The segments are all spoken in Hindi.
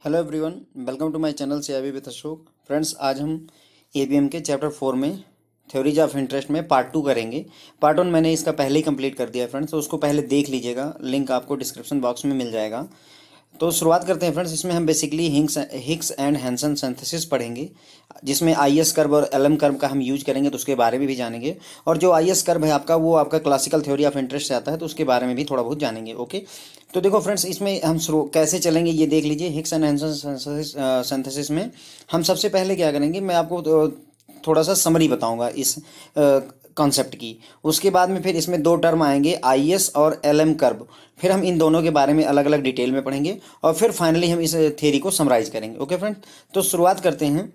Hello everyone, welcome to my channel CIB with Ashok. Friends, आज हम एबीएम के चैप्टर 4 में थ्योरीज ऑफ इंटरेस्ट में पार्ट 2 करेंगे। पार्ट 1 मैंने इसका पहले ही कंप्लीट कर दिया है फ्रेंड्स, तो उसको पहले देख लीजिएगा, लिंक आपको डिस्क्रिप्शन बॉक्स में मिल जाएगा। तो शुरुआत करते हैं फ्रेंड्स। इसमें हम basically Hicks and Hansen synthesis पढ़ेंगे, जिसमें आईएस कर्व और एलएम कर्व का हम यूज करेंगे, तो उसके बारे में भी जानेंगे। और जो आईएस कर्व है आपका, वो आपका क्लासिकल थ्योरी ऑफ इंटरेस्ट से आता है, तो उसके बारे में भी थोड़ा बहुत जानेंगे। ओके, तो देखो फ्रेंड्स, इसमें हम शुरू कैसे चलेंगे ये देख लीजिए। हिग्स एंड हैंसन सिंथेसिस में हम सबसे पहले क्या करेंगे, मैं आपको थोड़ा सा समरी बताऊंगा इस कॉन्सेप्ट की। उसके बाद में फिर इसमें दो टर्म आएंगे, आईएस और एलएम कर्व। फिर हम इन दोनों के बारे में अलग अलग डिटेल में पढ़ेंगे और फिर फाइनली हम इस थ्योरी को समराइज करेंगे। ओके फ्रेंड, तो शुरुआत करते हैं।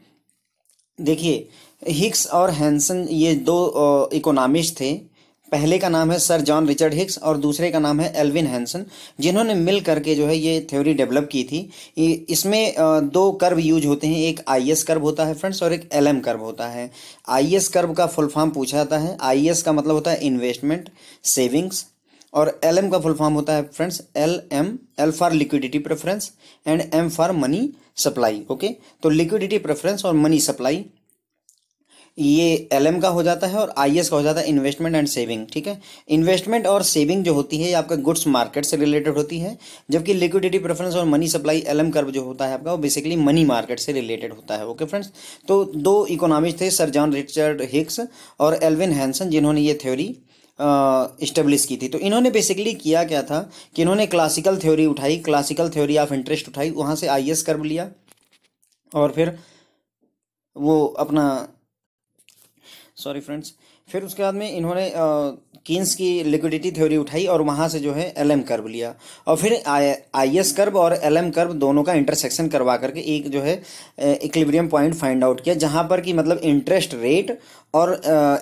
देखिए, हिग्स और हैंसन ये दो इकोनॉमिस्ट थे। पहले का नाम है सर जॉन रिचर्ड हिग्स और दूसरे का नाम है एल्विन हैंसन, जिन्होंने मिल करके जो है ये थ्योरी डेवलप की थी। इसमें दो कर्व यूज होते हैं, एक आईएस कर्व होता है फ्रेंड्स और एक एलएम कर्व होता है। आईएस कर्व का फुल फॉर्म पूछा जाता है। आईएस का मतलब होता है इन्वेस्टमेंट सेविंग्स, और एलएम का फुल फॉर्म होता है friends LM, L for liquidity preference and M for money supply. Okay, तो लिक्विडिटी प्रेफरेंस और मनी सप्लाई ये एलएम का हो जाता है और आईएस का हो जाता है इन्वेस्टमेंट एंड सेविंग। ठीक है, इन्वेस्टमेंट और सेविंग जो होती है ये आपका गुड्स मार्केट से रिलेटेड होती है, जबकि लिक्विडिटी प्रेफरेंस और मनी सप्लाई एलएम कर्व जो होता है आपका, वो बेसिकली मनी मार्केट से रिलेटेड होता है। ओके फ्रेंड्स, तो दो इकोनॉमिस्ट थे, सर जॉन रिचर्ड हिग्स और एल्विन हैंसन, जिन्होंने ये थ्योरी इस्टेब्लिश की थी। तो इन्होंने बेसिकली किया क्या था कि इन्होंने क्लासिकल थ्योरी उठाई, क्लासिकल थ्योरी ऑफ इंटरेस्ट उठाई, वहाँ से आईएस कर्व लिया और फिर वो अपना सॉरी फ्रेंड्स, फिर उसके बाद में इन्होंने कीन्स की लिक्विडिटी थ्योरी उठाई और वहाँ से जो है एलएम कर्व लिया, और फिर आईएस कर्व और एलएम कर्व दोनों का इंटरसेक्शन करवा करके एक जो है इक्विलिब्रियम पॉइंट फाइंड आउट किया, जहाँ पर कि मतलब इंटरेस्ट रेट और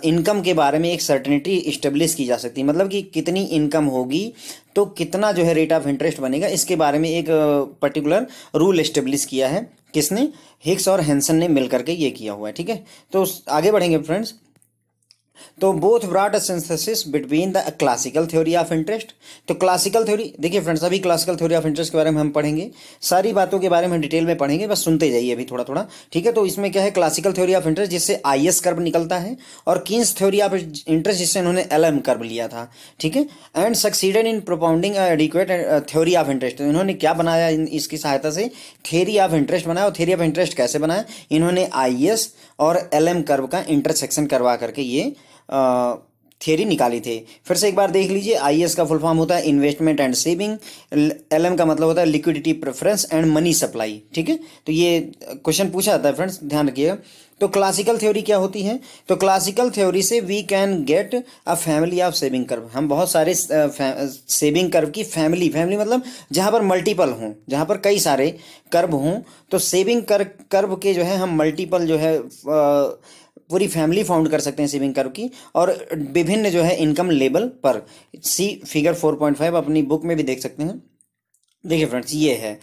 इनकम के बारे में एक सर्टेनिटी इस्टेब्लिश की जा सकती है। मतलब कि कितनी इनकम होगी तो कितना जो है रेट ऑफ इंटरेस्ट बनेगा, इसके बारे में एक पर्टिकुलर रूल इस्टेब्लिश किया है। किसने? हिग्स और हैंसन ने मिलकर के ये किया हुआ है। ठीक है, तो आगे बढ़ेंगे फ्रेंड्स। तो both brought a synthesis between the classical theory of interest. तो क्लासिकल थ्योरी, देखिए फ्रेंड्स, अभी क्लासिकल थ्योरी ऑफ इंटरेस्ट के बारे में हम पढ़ेंगे, सारी बातों के बारे में डिटेल में पढ़ेंगे, बस सुनते जाइए अभी थोड़ा थोड़ा। ठीक है, तो इसमें क्या है, क्लासिकल थ्योरी ऑफ इंटरेस्ट जिससे आईएस कर्व निकलता है, और कीन्स थ्योरी ऑफ इंटरेस्ट जिससे उन्होंने एलएम कर्व लिया था। ठीक है, and succeeded in propounding adequate theory of interest. तो इन्होंने क्या बनाया, इसकी सहायता से थ्योरी ऑफ इंटरेस्ट बनाया। और थ्योरी ऑफ इंटरेस्ट कैसे बनाया? इन्होंने आईएस और एलएम कर्व का इंटरसेक्शन करवा करके ये थियरी निकाली थी। फिर से एक बार देख लीजिए, आईएस का फुल फॉर्म होता है इन्वेस्टमेंट एंड सेविंग, एलएम का मतलब होता है liquidity preference and money supply. ठीक है, तो ये क्वेश्चन पूछा जाता है फ्रेंड्स, ध्यान रखिएगा। तो क्लासिकल थ्योरी क्या होती है? तो क्लासिकल थ्योरी से we can get a family of saving curve. हम बहुत सारे सेविंग कर्व की फैमिली मतलब जहाँ पर मल्टीपल हों, जहाँ पर कई सारे कर्व हों, तो सेविंग कर्व के जो है हम मल्टीपल जो है पूरी फैमिली फाउंड कर सकते हैं सेविंग कर्व की, और विभिन्न जो है इनकम लेवल पर। सी फिगर 4.5 अपनी बुक में भी देख सकते हैं। देखिए फ्रेंड्स, ये है,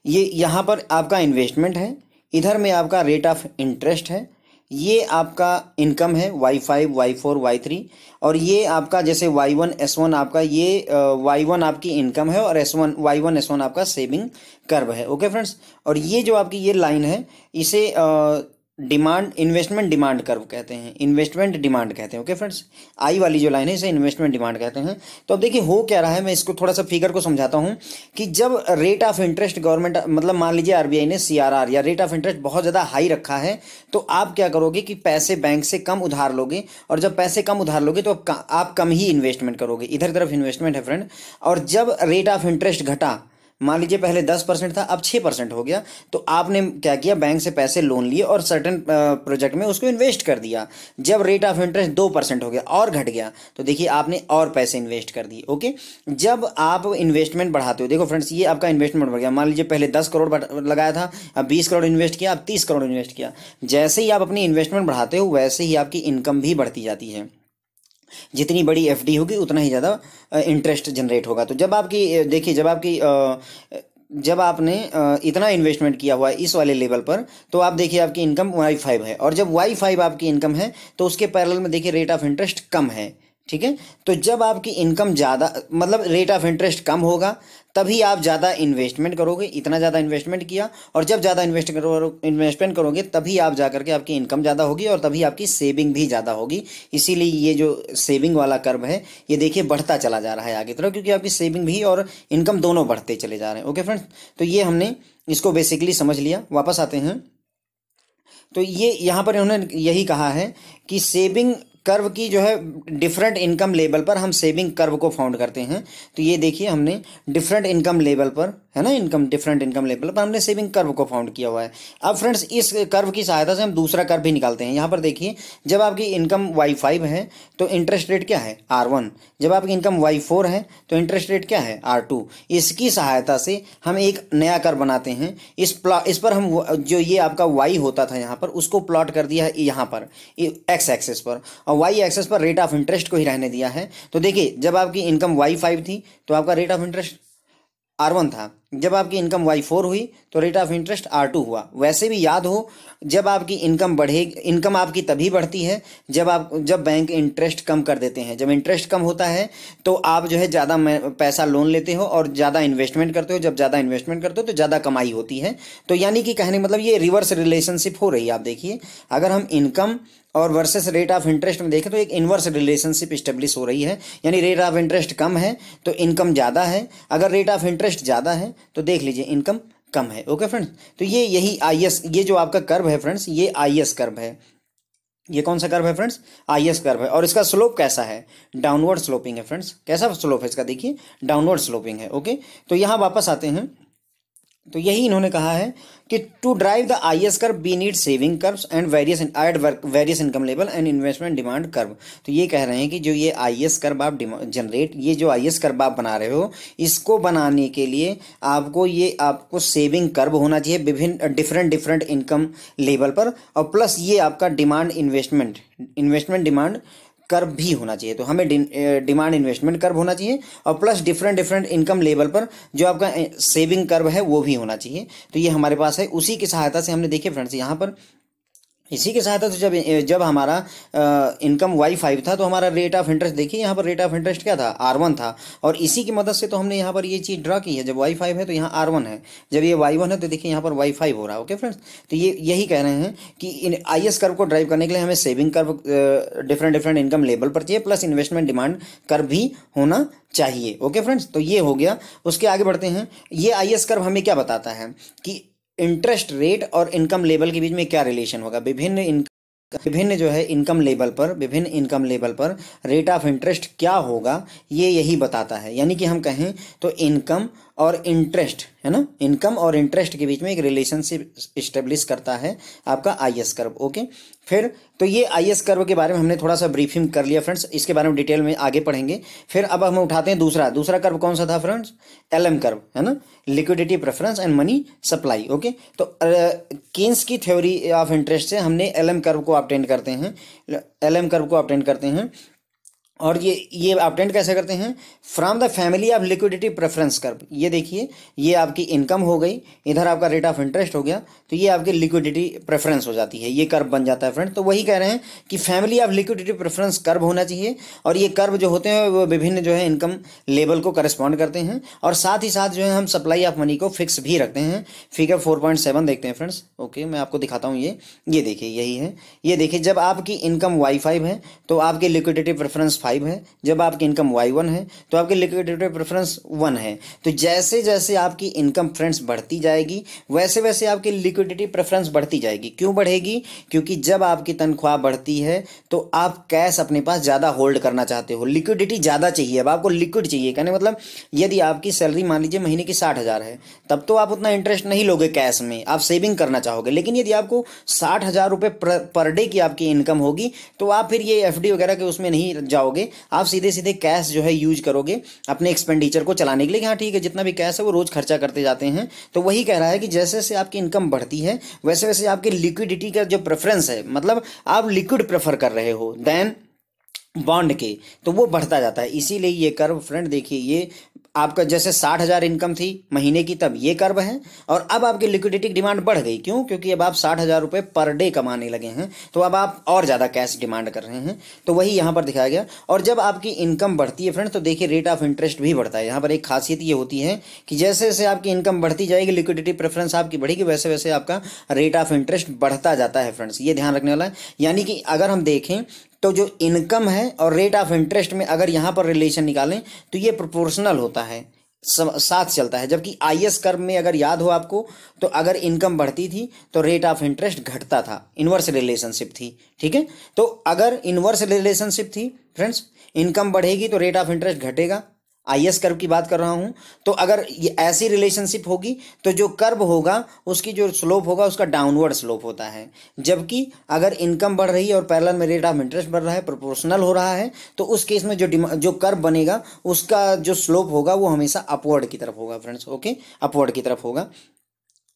ये यहाँ पर आपका इन्वेस्टमेंट है, इधर में आपका रेट ऑफ इंटरेस्ट है, ये आपका इनकम है y5 y4 y3, और ये आपका जैसे y1 s1 आपका, ये y1 आपकी इनकम है और s1 y1 s1 आपका सेविंग कर्व है। ओके फ्रेंड्स, और ये जो आपकी ये लाइन है, इसे डिमांड इन्वेस्टमेंट डिमांड कर्व कहते हैं, इन्वेस्टमेंट डिमांड कहते हैं। ओके फ्रेंड्स, आई वाली जो लाइन है इसे इन्वेस्टमेंट डिमांड कहते हैं। तो अब देखिए हो क्या रहा है, मैं इसको थोड़ा सा फिगर को समझाता हूं कि जब रेट ऑफ इंटरेस्ट गवर्नमेंट, मतलब मान लीजिए आरबीआई ने सीआरआर या रेट ऑफ इंटरेस्ट बहुत ज़्यादा हाई रखा है, तो आप क्या करोगे कि पैसे बैंक से कम उधार लोगे, और जब पैसे कम उधार लोगे तो आप कम ही इन्वेस्टमेंट करोगे, इधर तरफ इन्वेस्टमेंट है फ्रेंड। और जब रेट ऑफ इंटरेस्ट घटा, मान लीजिए पहले 10% था, अब 6% हो गया, तो आपने क्या किया, बैंक से पैसे लोन लिए और सर्टेन प्रोजेक्ट में उसको इन्वेस्ट कर दिया। जब रेट ऑफ इंटरेस्ट 2% हो गया और घट गया, तो देखिए आपने और पैसे इन्वेस्ट कर दिए। ओके, जब आप इन्वेस्टमेंट बढ़ाते हो, देखो फ्रेंड्स, ये आपका इन्वेस्टमेंट बढ़ गया, मान लीजिए पहले 10 करोड़ लगाया था, अब 20 करोड़ इन्वेस्ट किया, अब 30 करोड़ इन्वेस्ट किया। जैसे ही आप अपनी इन्वेस्टमेंट बढ़ाते हो, वैसे ही आपकी इनकम भी बढ़ती जाती है। जितनी बड़ी एफडी होगी उतना ही ज़्यादा इंटरेस्ट जनरेट होगा। तो जब आपकी, देखिए, जब आपने इतना इन्वेस्टमेंट किया हुआ है इस वाले लेवल पर, तो आप देखिए आपकी इनकम y5 है, और जब y5 आपकी इनकम है तो उसके पैरेलल में देखिए रेट ऑफ इंटरेस्ट कम है। ठीक है। तो जब आपकी इनकम ज़्यादा, मतलब रेट ऑफ इंटरेस्ट कम होगा, तभी आप ज़्यादा इन्वेस्टमेंट करोगे, इतना ज़्यादा इन्वेस्टमेंट किया, और जब ज़्यादा इन्वेस्टमेंट करोगे तभी आप जा करके आपकी इनकम ज़्यादा होगी और तभी आपकी सेविंग भी ज़्यादा होगी। इसीलिए ये जो सेविंग वाला कर्व है ये देखिए बढ़ता चला जा रहा है आगे तरफ, क्योंकि आपकी सेविंग भी और इनकम दोनों बढ़ते चले जा रहे हैं। ओके फ्रेंड्स, तो ये हमने इसको बेसिकली समझ लिया। वापस आते हैं, तो ये यहाँ पर उन्होंने यही कहा है कि सेविंग कर्व की जो है डिफरेंट इनकम लेवल पर हम सेविंग कर्व को फाउंड करते हैं। तो ये देखिए हमने डिफरेंट इनकम लेवल पर, है ना, डिफरेंट इनकम लेवल पर हमने सेविंग कर्व को फाउंड किया हुआ है। अब फ्रेंड्स इस कर्व की सहायता से हम दूसरा कर्व भी निकालते हैं। यहाँ पर देखिए जब आपकी इनकम Y5 है तो इंटरेस्ट रेट क्या है R1, जब आपकी इनकम Y4 है तो इंटरेस्ट रेट क्या है R2। इसकी सहायता से हम एक नया कर्व बनाते हैं। इस पर हम जो ये आपका Y होता था यहाँ पर उसको प्लॉट कर दिया है यहाँ पर एक्स एक्सेस पर, और वाई एक्सेस पर रेट ऑफ इंटरेस्ट को ही रहने दिया है। तो देखिए जब आपकी इनकम Y5 थी तो आपका रेट ऑफ इंटरेस्ट R1 था, जब आपकी इनकम Y4 हुई तो रेट ऑफ इंटरेस्ट R2 हुआ। वैसे भी याद हो, जब आपकी इनकम बढ़ेगी, इनकम आपकी तभी बढ़ती है जब बैंक इंटरेस्ट कम कर देते हैं। जब इंटरेस्ट कम होता है तो आप जो है ज़्यादा पैसा लोन लेते हो और ज़्यादा इन्वेस्टमेंट करते हो। जब ज़्यादा इन्वेस्टमेंट करते हो तो ज़्यादा कमाई होती है। तो यानी कि कहने मतलब ये रिवर्स रिलेशनशिप हो रही है। आप देखिए अगर हम इनकम और वर्सेस रेट ऑफ इंटरेस्ट में देखें तो एक इन्वर्स रिलेशनशिप इस्टेब्लिश हो रही है, यानी रेट ऑफ इंटरेस्ट कम है तो इनकम ज़्यादा है, अगर रेट ऑफ इंटरेस्ट ज़्यादा है तो देख लीजिए इनकम कम है। ओके फ्रेंड्स, तो ये यही IS, ये जो आपका कर्व है फ्रेंड्स ये IS कर्व है। ये कौन सा कर्व है फ्रेंड्स? IS कर्व है। और इसका स्लोप कैसा है? डाउनवर्ड स्लोपिंग है फ्रेंड्स। कैसा स्लोप है इसका? देखिए डाउनवर्ड स्लोपिंग है। ओके, तो यहाँ वापस आते हैं, तो यही इन्होंने कहा है कि to drive the IS curve we need saving curves and various income level and investment demand curve. तो ये कह रहे हैं कि जो ये IS कर्व आप ये जो IS कर्व आप बना रहे हो, इसको बनाने के लिए आपको सेविंग कर्व होना चाहिए विभिन्न डिफरेंट इनकम लेवल पर, और प्लस ये आपका इन्वेस्टमेंट डिमांड कर्व भी होना चाहिए। तो हमें डिमांड इन्वेस्टमेंट कर्व होना चाहिए और प्लस डिफरेंट इनकम लेवल पर जो आपका सेविंग कर्व है वो भी होना चाहिए। तो ये हमारे पास है। उसी की सहायता से हमने देखिए फ्रेंड्स यहाँ पर इसी के साथ जब हमारा इनकम Y5 था तो हमारा रेट ऑफ इंटरेस्ट देखिए यहाँ पर रेट ऑफ इंटरेस्ट क्या था? R1 था। और इसी की मदद से तो हमने यहाँ पर ये चीज़ ड्रा की है। जब Y5 है तो यहाँ R1 है, जब ये Y1 है तो देखिए यहाँ पर Y5 हो रहा है। ओके फ्रेंड्स, तो ये यही कह रहे हैं कि इन IS कर्व को ड्राइव करने के लिए हमें saving curve different income level पर चाहिए, प्लस इन्वेस्टमेंट डिमांड कर्व भी होना चाहिए। ओके फ्रेंड्स, तो ये हो गया। उसके आगे बढ़ते हैं। ये IS कर्व हमें क्या बताता है कि इंटरेस्ट रेट और इनकम लेवल के बीच में क्या रिलेशन होगा। विभिन्न जो है इनकम लेवल पर रेट ऑफ इंटरेस्ट क्या होगा, ये यही बताता है। यानी कि हम कहें तो इनकम और इंटरेस्ट, है ना, इनकम और इंटरेस्ट के बीच में एक रिलेशनशिप इस्टेब्लिश करता है आपका IS कर्व। ओके, फिर तो ये IS कर्व के बारे में हमने थोड़ा सा ब्रीफिंग कर लिया फ्रेंड्स, इसके बारे में डिटेल में आगे पढ़ेंगे। फिर अब हम उठाते हैं दूसरा कर्व। कौन सा था फ्रेंड्स? LM कर्व, है ना, liquidity preference and money supply. Okay, तो केन्स की थ्योरी ऑफ इंटरेस्ट से हमने LM कर्व को ऑब्टेन करते हैं। और ये ऑब्टेन कैसे करते हैं? From the family of liquidity preference curve. ये देखिए ये आपकी इनकम हो गई, इधर आपका रेट ऑफ इंटरेस्ट हो गया, तो ये आपकी लिक्विडिटी प्रेफरेंस हो जाती है, ये कर्व बन जाता है फ्रेंड। तो वही कह रहे हैं कि family of liquidity preference curve होना चाहिए, और ये कर्व जो होते हैं वो विभिन्न जो है इनकम लेवल को करस्पॉन्ड करते हैं, और साथ ही साथ जो है हम सप्लाई ऑफ मनी को फिक्स भी रखते हैं। फिगर 4.7 देखते हैं फ्रेंड्स। ओके, मैं आपको दिखाता हूँ। ये देखिए यही है। ये देखिए जब आपकी इनकम Y5 है तो आपकी लिक्विडिटी प्रेफरेंस 5 है, जब आपकी इनकम Y1 है तो आपकी लिक्विडिटी प्रेफरेंस 1 है। तो जैसे जैसे आपकी इनकम फ्रेंड्स बढ़ती जाएगी वैसे वैसे आपकी लिक्विडिटी प्रेफरेंस बढ़ती जाएगी। क्यों बढ़ेगी? क्योंकि जब आपकी तनख्वाह बढ़ती है तो आप कैश अपने पास ज़्यादा होल्ड करना चाहते हो, लिक्विडिटी ज़्यादा चाहिए। अब आपको लिक्विड चाहिए, कहने मतलब यदि आपकी सैलरी मान लीजिए महीने की 60,000 है, तब तो आप उतना इंटरेस्ट नहीं लोगे कैश में, आप सेविंग करना चाहोगे। लेकिन यदि आपको 60,000 रुपये पर डे की आपकी इनकम होगी तो आप फिर ये FD वगैरह के उसमें नहीं जाओगे, आप सीधे सीधे कैश जो है यूज करोगे अपने एक्सपेंडिचर को चलाने के लिए। हाँ ठीक है, जितना भी कैश है वो रोज खर्चा करते जाते हैं। तो वही कह रहा है कि जैसे जैसे आपकी इनकम बढ़ती है वैसे वैसे आपकी लिक्विडिटी का जो प्रेफरेंस है, मतलब आप लिक्विड प्रेफर कर रहे हो देन बॉन्ड के, तो वो बढ़ता जाता है। इसीलिए ये कर्व फ्रेंड देखिए ये आपका जैसे 60,000 इनकम थी महीने की तब ये कर्व है, और अब आपकी लिक्विडिटी की डिमांड बढ़ गई। क्यों? क्योंकि अब आप 60,000 रुपये पर डे कमाने लगे हैं, तो अब आप और ज़्यादा कैश डिमांड कर रहे हैं, तो वही यहाँ पर दिखाया गया। और जब आपकी इनकम बढ़ती है फ्रेंड्स, तो देखिए रेट ऑफ इंटरेस्ट भी बढ़ता है। यहाँ पर एक खासियत ये होती है कि जैसे जैसे आपकी इनकम बढ़ती जाएगी, लिक्विडिटी प्रेफरेंस आपकी बढ़ेगी, वैसे वैसे आपका रेट ऑफ इंटरेस्ट बढ़ता जाता है फ्रेंड्स, ये ध्यान रखने वाला है। यानी कि अगर हम देखें तो जो इनकम है और रेट ऑफ इंटरेस्ट में अगर यहाँ पर रिलेशन निकालें तो ये प्रोपोर्शनल होता है, साथ चलता है। जबकि आईएस कर्व में अगर याद हो आपको, तो अगर इनकम बढ़ती थी तो रेट ऑफ इंटरेस्ट घटता था, इनवर्स रिलेशनशिप थी। ठीक है, तो अगर इनवर्स रिलेशनशिप थी फ्रेंड्स, इनकम बढ़ेगी तो रेट ऑफ इंटरेस्ट घटेगा, आईएस कर्व की बात कर रहा हूं। तो अगर ये ऐसी रिलेशनशिप होगी तो जो कर्व होगा उसकी जो स्लोप होगा उसका डाउनवर्ड स्लोप होता है। जबकि अगर इनकम बढ़ रही है और पैरेलल में रेट ऑफ इंटरेस्ट बढ़ रहा है, प्रोपोर्शनल हो रहा है, तो उस केस में जो कर्व बनेगा उसका जो स्लोप होगा वो हमेशा अपवर्ड की तरफ होगा फ्रेंड्स। ओके, अपवर्ड की तरफ होगा।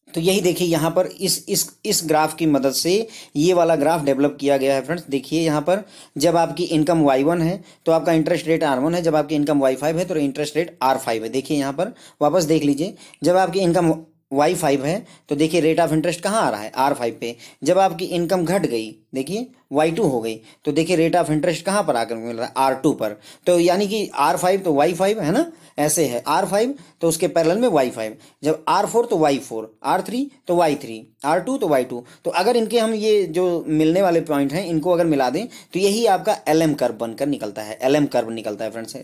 तो यही देखिए यहाँ पर इस ग्राफ की मदद से ये वाला ग्राफ डेवलप किया गया है फ्रेंड्स। देखिए यहाँ पर जब आपकी इनकम y1 है तो आपका इंटरेस्ट रेट r1 है, जब आपकी इनकम y5 है तो इंटरेस्ट रेट r5 है। देखिए यहाँ पर वापस देख लीजिए, जब आपकी इनकम y5 है तो देखिए रेट ऑफ इंटरेस्ट कहाँ आ रहा है, r5 पे। जब आपकी इनकम घट गई, देखिए y2 हो गई, तो देखिए रेट ऑफ इंटरेस्ट कहाँ पर आकर मिल रहा है, r2 पर। तो यानी कि r5 तो y5 है ना, ऐसे है r5 तो उसके पैरेलल में y5, जब r4 तो y4, r3 तो y3, r2 तो y2। तो अगर इनके हम ये जो मिलने वाले पॉइंट हैं इनको अगर मिला दें तो यही आपका LM कर्व बनकर निकलता है, LM कर्व निकलता है friends,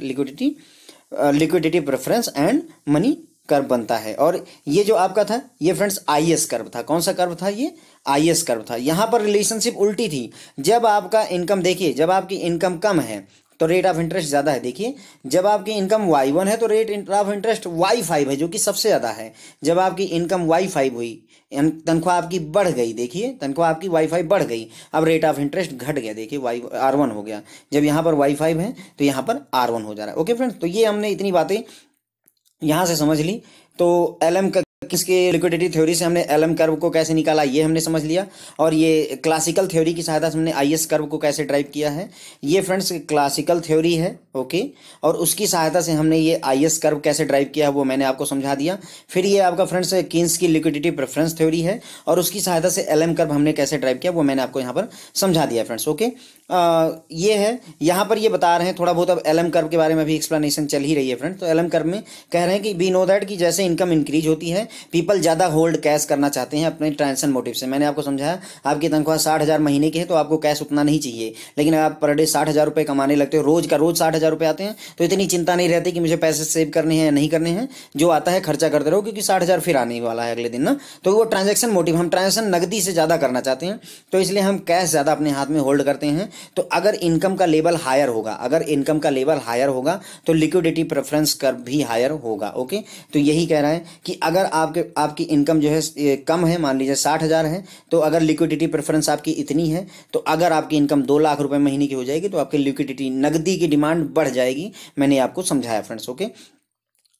liquidity preference and money curve बनता है। और ये जो आपका था ये फ्रेंड्स आईएस कर्व था। कौन सा कर्व था? ये आईएस कर्व था। यहाँ पर रिलेशनशिप उल्टी थी। जब आपका इनकम, देखिए जब आपकी इनकम कम है तो रेट ऑफ इंटरेस्ट ज़्यादा है। देखिए जब आपकी इनकम y1 है तो रेट ऑफ इंटरेस्ट y5 है, जो कि सबसे ज़्यादा है। जब आपकी इनकम y5 हुई, तनख्वाह आपकी बढ़ गई, देखिए तनख्वाह आपकी y5 बढ़ गई, अब रेट ऑफ इंटरेस्ट घट गया, देखिए r1 हो गया। जब यहाँ पर y5 है तो यहाँ पर r1 हो जा रहा है। ओके फ्रेंड्स, तो ये हमने इतनी बातें यहाँ से समझ ली। तो एलएम का किसके लिक्विडिटी थ्योरी से हमने एलएम कर्व को कैसे निकाला ये हमने समझ लिया, और ये क्लासिकल थ्योरी की सहायता से हमने आईएस कर्व को कैसे ड्राइव किया है। ये फ्रेंड्स क्लासिकल थ्योरी है, ओके, और उसकी सहायता से हमने ये आईएस कर्व कैसे ड्राइव किया है वो मैंने आपको समझा दिया। फिर ये आपका फ्रेंड्स कीन्स की लिक्विडिटी प्रेफरेंस थ्योरी है, और उसकी सहायता से एलएम कर्व हमने कैसे ड्राइव किया वो मैंने आपको यहाँ पर समझा दिया फ्रेंड्स। ओके, ये है यहाँ पर ये बता रहे हैं थोड़ा बहुत। अब एलएम कर्व के बारे में भी एक्सप्लेनेशन चल ही रही है फ्रेंड्स। तो एलएम कर्व में कह रहे हैं कि वी नो दैट कि जैसे इनकम इंक्रीज होती है, पीपल ज़्यादा होल्ड कैश करना चाहते हैं अपने ट्रांजेक्शन मोटिव से। मैंने आपको समझाया आपकी तनख्वाह 60,000 महीने की है तो आपको कैश उतना नहीं चाहिए, लेकिन आप पर डे 60,000 रुपये कमाने लगते हो, रोज का रोज 60,000 रुपये आते हैं, तो इतनी चिंता नहीं रहती कि मुझे पैसे सेव करने हैं या नहीं करने हैं, जो आता है खर्चा करते रहो, क्योंकि 60,000 फिर आने वाला है अगले दिन ना। तो वो ट्रांजेक्शन मोटिव, हम ट्रांजेक्शन नकदी से ज़्यादा करना चाहते हैं, तो इसलिए हम कैश ज़्यादा अपने हाथ में होल्ड करते हैं। तो अगर इनकम का लेवल हायर होगा, अगर इनकम का लेवल हायर होगा तो लिक्विडिटी प्रेफरेंस कर्व भी हायर होगा। ओके, तो यही कह रहा है कि अगर आपकी इनकम जो है कम है, मान लीजिए 60,000 है, तो अगर लिक्विडिटी प्रेफरेंस आपकी इतनी है, तो अगर आपकी इनकम 2 लाख रुपए महीने की हो जाएगी तो आपकी लिक्विडिटी नकदी की डिमांड बढ़ जाएगी। मैंने आपको समझाया friends. Okay,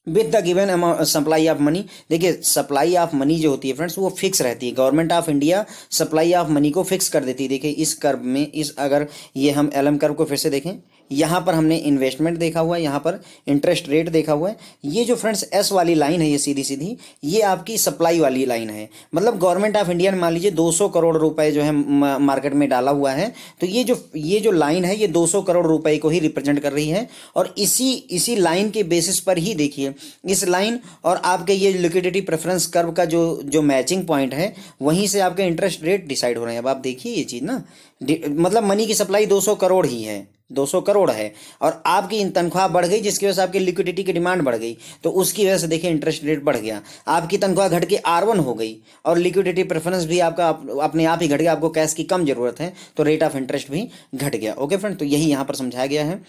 with the given amount supply of money, देखिए सप्लाई ऑफ मनी जो होती है फ्रेंड्स वो फिक्स रहती है। Government of India supply of money को फिक्स कर देती है। देखिए इस कर्व में, अगर ये हम एलएम कर्व को फिर से देखें, यहाँ पर हमने इन्वेस्टमेंट देखा हुआ है, यहाँ पर इंटरेस्ट रेट देखा हुआ है। ये जो फ्रेंड्स एस वाली लाइन है, ये सीधी सीधी ये आपकी सप्लाई वाली लाइन है। मतलब गवर्नमेंट ऑफ इंडिया ने मान लीजिए 200 करोड़ रुपए जो है मार्केट में डाला हुआ है, तो ये जो लाइन है ये 200 करोड़ रुपए को ही रिप्रेजेंट कर रही है। और इसी लाइन के बेसिस पर ही देखिए इस लाइन और आपके ये लिक्विडिटी प्रेफरेंस कर्व का जो मैचिंग पॉइंट है, वहीं से आपके इंटरेस्ट रेट डिसाइड हो रहे हैं। अब आप देखिए ये चीज़ ना, मतलब मनी की सप्लाई 200 करोड़ ही है, 200 करोड़ है, और आपकी तनख्वाह बढ़ गई जिसकी वजह से आपकी लिक्विडिटी की डिमांड बढ़ गई, तो उसकी वजह से देखिए इंटरेस्ट रेट बढ़ गया। आपकी तनख्वाह घट के R1 हो गई और लिक्विडिटी प्रेफरेंस भी आपका अपने आप ही घट गया, आपको कैश की कम जरूरत है तो रेट ऑफ इंटरेस्ट भी घट गया। ओके फ्रेंड, तो यही यहाँ पर समझाया गया है।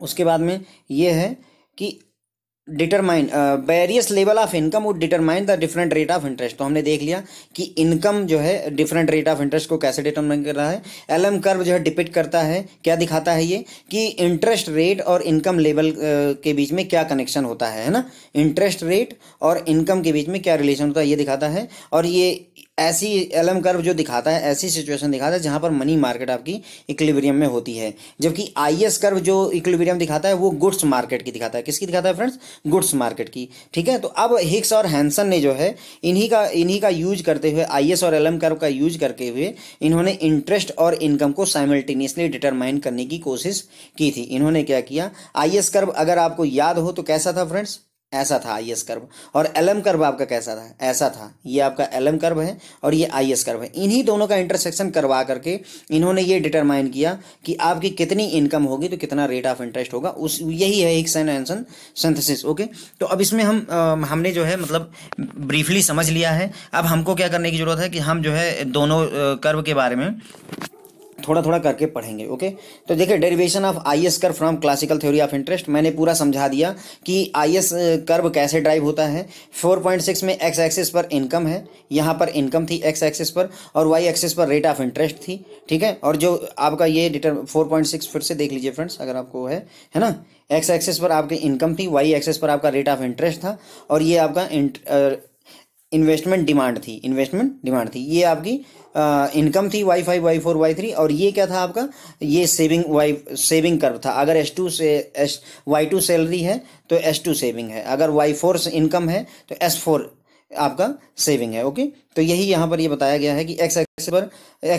उसके बाद में ये है कि determine various level of income would determine the different rate of interest. तो हमने देख लिया कि इनकम जो है डिफरेंट रेट ऑफ इंटरेस्ट को कैसे डिटरमाइन कर रहा है। एलएम कर्व जो है डिपिक्ट करता है, क्या दिखाता है ये, कि इंटरेस्ट रेट और इनकम लेवल के बीच में क्या कनेक्शन होता है ना, इंटरेस्ट रेट और इनकम के बीच में क्या रिलेशन होता है ये दिखाता है। और ये ऐसी एलएम कर्व जो दिखाता है, ऐसी सिचुएशन दिखाता है जहां पर मनी मार्केट आपकी इक्विलिब्रियम में होती है। जबकि आईएस कर्व जो इक्विलिब्रियम दिखाता है वो गुड्स मार्केट की दिखाता है। किसकी दिखाता है फ्रेंड्स? गुड्स मार्केट की। ठीक है, तो अब हिक्स और हैंसन ने जो है इन्हीं का यूज करते हुए, आईएस और एलएम कर्व का यूज करके हुए इन्होंने इंटरेस्ट और इनकम को साइमल्टेनियसली डिटरमाइन करने की कोशिश की थी। इन्होंने क्या किया, आईएस कर्व अगर आपको याद हो तो कैसा था फ्रेंड्स? ऐसा था आईएस कर्व। और एलएम कर्व आपका कैसा था? ऐसा था। ये आपका एलएम कर्व है और ये आईएस कर्व है। इन्हीं दोनों का इंटरसेक्शन करवा करके इन्होंने ये डिटरमाइन किया कि आपकी कितनी इनकम होगी तो कितना रेट ऑफ इंटरेस्ट होगा। उस यही है Hicks and Hansen synthesis. Okay, तो अब इसमें हमने जो है मतलब ब्रीफली समझ लिया है। अब हमको क्या करने की जरूरत है कि हम जो है दोनों कर्व के बारे में थोड़ा थोड़ा करके पढ़ेंगे। ओके, तो देखिए derivation of IS curve from classical theory of interest मैंने पूरा समझा दिया कि आईएस कर्व कैसे ड्राइव होता है। 4.6 में एक्स एक्सिस पर इनकम है, यहाँ पर इनकम थी एक्स एक्सिस पर, और वाई एक्सिस पर रेट ऑफ इंटरेस्ट थी। ठीक है, और जो आपका ये 4.6 फिर से देख लीजिए फ्रेंड्स अगर आपको है ना। एक्स एक्सिस पर आपकी इनकम थी, वाई एक्सिस पर आपका रेट ऑफ इंटरेस्ट था, और ये आपका इन्वेस्टमेंट डिमांड थी। ये आपकी इनकम थी y5 y4 y3, और ये क्या था आपका? ये सेविंग कर्व था। अगर S2 से y2 सैलरी है तो S2 सेविंग है, अगर y4 से इनकम है तो S4 आपका सेविंग है। ओके, तो यही यहाँ पर ये बताया गया है कि एक्स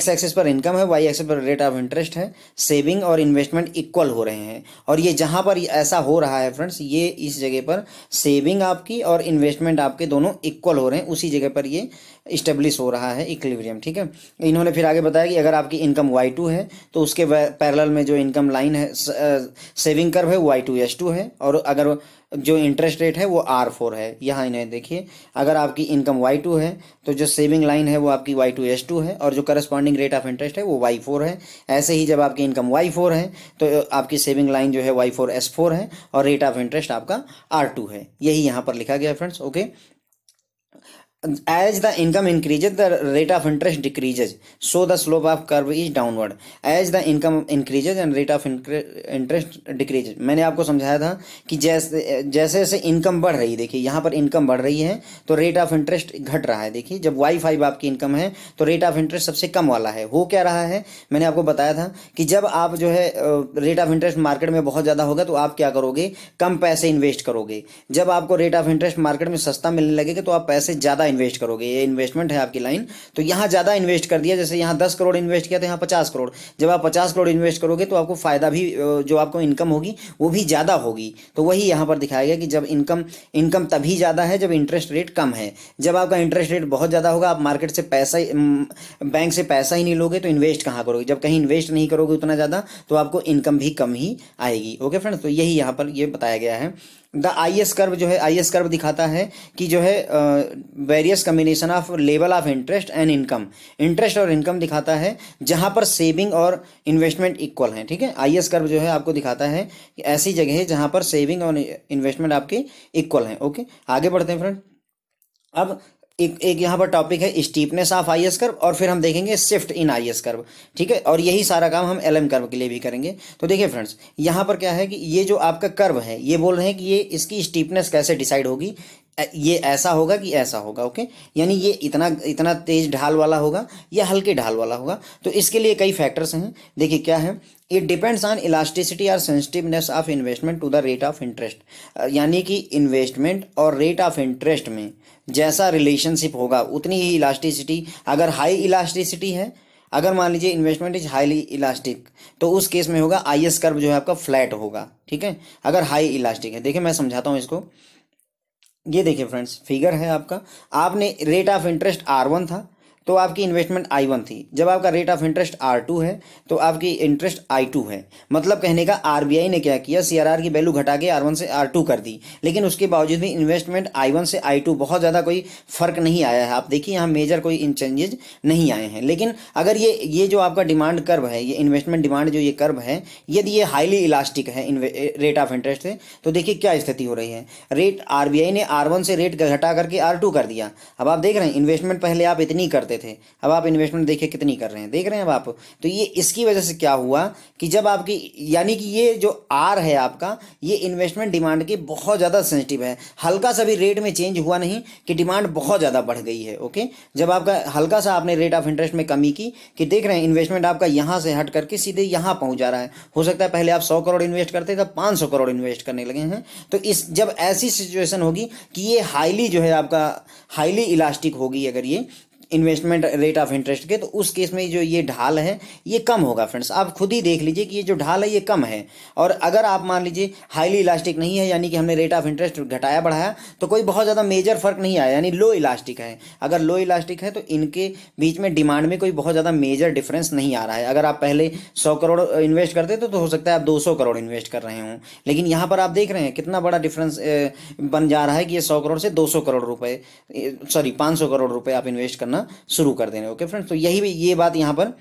एक्सिस पर इनकम है, वाई एक्सिस पर रेट ऑफ इंटरेस्ट है, सेविंग और इन्वेस्टमेंट इक्वल हो रहे हैं। और ये जहाँ पर ऐसा हो रहा है फ्रेंड्स, ये इस जगह पर सेविंग आपकी और इन्वेस्टमेंट आपके दोनों इक्वल हो रहे हैं, उसी जगह पर ये इस्टेब्लिश हो रहा है इक्विलिब्रियम। ठीक है, इन्होंने फिर आगे बताया कि अगर आपकी इनकम y2 है तो उसके पैरेलल में जो इनकम लाइन है सेविंग कर्व है y2 S2 है, और अगर जो इंटरेस्ट रेट है वो R4 है। यहाँ इन्हें देखिए, अगर आपकी इनकम y2 है तो जो सेविंग लाइन है वो आपकी y2 S2 है, और जो करस्पॉन्डिंग रेट ऑफ इंटरेस्ट है वो y4 है। ऐसे ही जब आपकी इनकम y4 है तो आपकी सेविंग लाइन जो है y4 S4 है, और रेट ऑफ इंटरेस्ट आपका R2 है। यही यहाँ पर लिखा गया friends. Okay, as the income increases the rate of interest decreases, so the slope of curve is downward. As the income increases and rate of interest decreases, मैंने आपको समझाया था कि जैसे जैसे इनकम बढ़ रही है, देखिए यहाँ पर इनकम बढ़ रही है तो रेट ऑफ इंटरेस्ट घट रहा है। देखिए जब y5 आपकी इनकम है तो रेट ऑफ इंटरेस्ट सबसे कम वाला है। हो क्या रहा है, मैंने आपको बताया था कि जब आप जो है रेट ऑफ इंटरेस्ट मार्केट में बहुत ज़्यादा होगा तो आप क्या करोगे, कम पैसे इन्वेस्ट करोगे। जब आपको रेट ऑफ इंटरेस्ट मार्केट में सस्ता मिलने लगेगा तो आप पैसे ज़्यादा इन्वेस्ट करोगे। ये इन्वेस्टमेंट है आपकी लाइन, तो यहाँ ज़्यादा इन्वेस्ट कर दिया, जैसे यहाँ 10 करोड़ इन्वेस्ट किया तो यहाँ 50 करोड़। जब आप 50 करोड़ इन्वेस्ट करोगे तो आपको फ़ायदा भी, जो आपको इनकम होगी वो भी ज़्यादा होगी। तो वही यहाँ पर दिखाया गया कि जब इनकम तभी ज़्यादा है जब इंटरेस्ट रेट कम है। जब आपका इंटरेस्ट रेट बहुत ज़्यादा होगा, आप मार्केट से बैंक से पैसा ही नहीं लोगे तो इन्वेस्ट कहाँ करोगे। जब कहीं इन्वेस्ट नहीं करोगे उतना ज़्यादा तो आपको इनकम भी कम ही आएगी। ओके फ्रेंड्स, तो यही यहाँ पर ये बताया गया है। द आईएस कर्व जो है, आईएस कर्व दिखाता है कि जो है various combination of level of interest and income, interest और इनकम दिखाता है जहां पर सेविंग और इन्वेस्टमेंट इक्वल हैं। ठीक है, आईएस कर्व जो है आपको दिखाता है कि ऐसी जगह है जहां पर सेविंग और इन्वेस्टमेंट आपके इक्वल हैं। ओके, आगे बढ़ते हैं फ्रेंड। अब एक यहाँ पर टॉपिक है स्टीपनेस ऑफ आईएस कर्व, और फिर हम देखेंगे शिफ्ट इन आईएस कर्व। ठीक है, और यही सारा काम हम एलएम कर्व के लिए भी करेंगे। तो देखिए फ्रेंड्स, यहाँ पर क्या है कि ये जो आपका कर्व है, ये बोल रहे हैं कि ये इसकी स्टीपनेस कैसे डिसाइड होगी, ये ऐसा होगा कि ऐसा होगा। ओके, यानी ये इतना तेज ढाल वाला होगा या हल्के ढाल वाला होगा। तो इसके लिए कई फैक्टर्स हैं। देखिए क्या है, इट डिपेंड्स ऑन इलास्टिसिटी और sensitiveness of investment to the rate of interest. यानी कि इन्वेस्टमेंट और रेट ऑफ इंटरेस्ट में जैसा रिलेशनशिप होगा उतनी ही इलास्टिसिटी। अगर हाई इलास्टिसिटी है, अगर मान लीजिए इन्वेस्टमेंट इज हाईली इलास्टिक, तो उस केस में होगा आईएस कर्व जो है आपका फ्लैट होगा। ठीक है, अगर हाई इलास्टिक है। देखिए मैं समझाता हूँ इसको। ये देखिए फ्रेंड्स, फिगर है आपका, आपने रेट ऑफ इंटरेस्ट R1 था तो आपकी इन्वेस्टमेंट I1 थी। जब आपका रेट ऑफ इंटरेस्ट R2 है तो आपकी इंटरेस्ट I2 है। मतलब कहने का आरबीआई ने क्या किया, CRR की वैल्यू घटा के R1 से R2 कर दी, लेकिन उसके बावजूद भी इन्वेस्टमेंट I1 से I2 बहुत ज़्यादा कोई फर्क नहीं आया है। आप देखिए यहाँ मेजर कोई इन चेंजेज नहीं आए हैं। लेकिन अगर ये जो आपका डिमांड कर्व है, ये इन्वेस्टमेंट डिमांड जो ये कर्व है, यदि ये हाईली इलास्टिक है रेट ऑफ इंटरेस्ट से, तो देखिए क्या स्थिति हो रही है। रेट आरबीआई ने R1 से रेट घटा करके R2 कर दिया। अब आप देख रहे हैं इन्वेस्टमेंट पहले आप इतनी करते करते थे, अब आप इन्वेस्टमेंट देखिए कितनी कर रहे हैं, देख रहे हैं अब आप। तो ये इसकी वजह से क्या हुआ कि जब आपकी यानी कि ये जो आर है आपका, ये इन्वेस्टमेंट डिमांड की बहुत ज़्यादा सेंसिटिव है। हल्का सा भी रेट में चेंज हुआ नहीं कि डिमांड बहुत ज़्यादा बढ़ गई है। ओके, जब आपका हल्का सा आपने रेट ऑफ इंटरेस्ट में कमी की कि देख रहे हैं इन्वेस्टमेंट आपका यहाँ से हट करके सीधे यहाँ पहुँच जा रहा है। हो सकता है पहले आप 100 करोड़ इन्वेस्ट करते थे, 500 करोड़ इन्वेस्ट करने लगे हैं। तो इस जब ऐसी सिचुएशन होगी कि ये हाईली जो है आपका हाईली इलास्टिक होगी अगर ये इन्वेस्टमेंट रेट ऑफ इंटरेस्ट के, तो उस केस में जो ये ढाल है ये कम होगा। फ्रेंड्स आप खुद ही देख लीजिए कि ये जो ढाल है ये कम है। और अगर आप मान लीजिए हाईली इलास्टिक नहीं है, यानी कि हमने रेट ऑफ इंटरेस्ट घटाया बढ़ाया तो कोई बहुत ज़्यादा मेजर फर्क नहीं आया, यानी लो इलास्टिक है। अगर लो इलास्टिक है तो इनके बीच में डिमांड में कोई बहुत ज़्यादा मेजर डिफरेंस नहीं आ रहा है। अगर आप पहले 100 करोड़ इन्वेस्ट करते तो हो सकता है आप 200 करोड़ इन्वेस्ट कर रहे हों, लेकिन यहाँ पर आप देख रहे हैं कितना बड़ा डिफरेंस बन जा रहा है कि ये 100 करोड़ से 200 करोड़ रुपए, सॉरी 500 करोड़ रुपए आप इन्वेस्ट करना शुरू कर देंगे। ओके फ्रेंड्स, तो यही ये बात यहाँ पर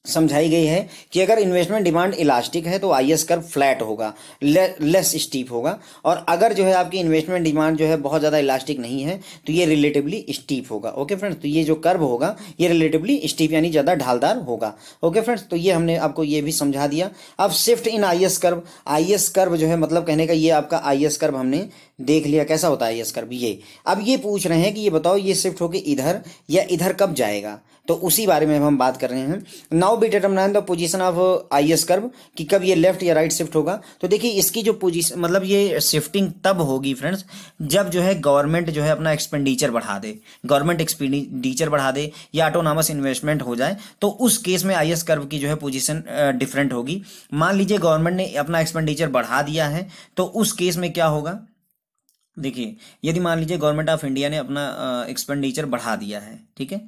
समझाई गई है कि अगर इन्वेस्टमेंट डिमांड इलास्टिक है तो आईएस कर्व फ्लैट होगा, लेस स्टीप होगा। और अगर जो है आपकी इन्वेस्टमेंट डिमांड जो है बहुत ज़्यादा इलास्टिक नहीं है तो ये रिलेटिवली स्टीप होगा। ओके फ्रेंड्स, तो ये जो कर्व होगा ये रिलेटिवली स्टीप यानी ज़्यादा ढालदार होगा। ओके फ्रेंड्स, तो ये हमने आपको ये भी समझा दिया। अब shift in IS curve, IS curve जो है मतलब कहने का ये आपका आईएस कर्व हमने देख लिया कैसा होता है आईएस कर्व ये। अब ये पूछ रहे हैं कि ये बताओ ये शिफ्ट होकर इधर या इधर कब जाएगा, तो उसी बारे में हम बात कर रहे हैं। Now be determine the position of IS curve कि कब ये लेफ्ट या राइट शिफ्ट होगा। तो देखिए इसकी जो पोजीशन मतलब ये शिफ्टिंग तब होगी फ्रेंड्स जब जो है गवर्नमेंट जो है अपना एक्सपेंडिचर बढ़ा दे, गवर्नमेंट एक्सपेंडिचर बढ़ा दे या ऑटोनॉमस इन्वेस्टमेंट हो जाए, तो उस केस में आईएस कर्व की जो है पोजीशन डिफरेंट होगी। मान लीजिए गवर्नमेंट ने अपना एक्सपेंडिचर बढ़ा दिया है तो उस केस में क्या होगा, देखिए यदि मान लीजिए गवर्नमेंट ऑफ इंडिया ने अपना एक्सपेंडिचर बढ़ा दिया है, ठीक है,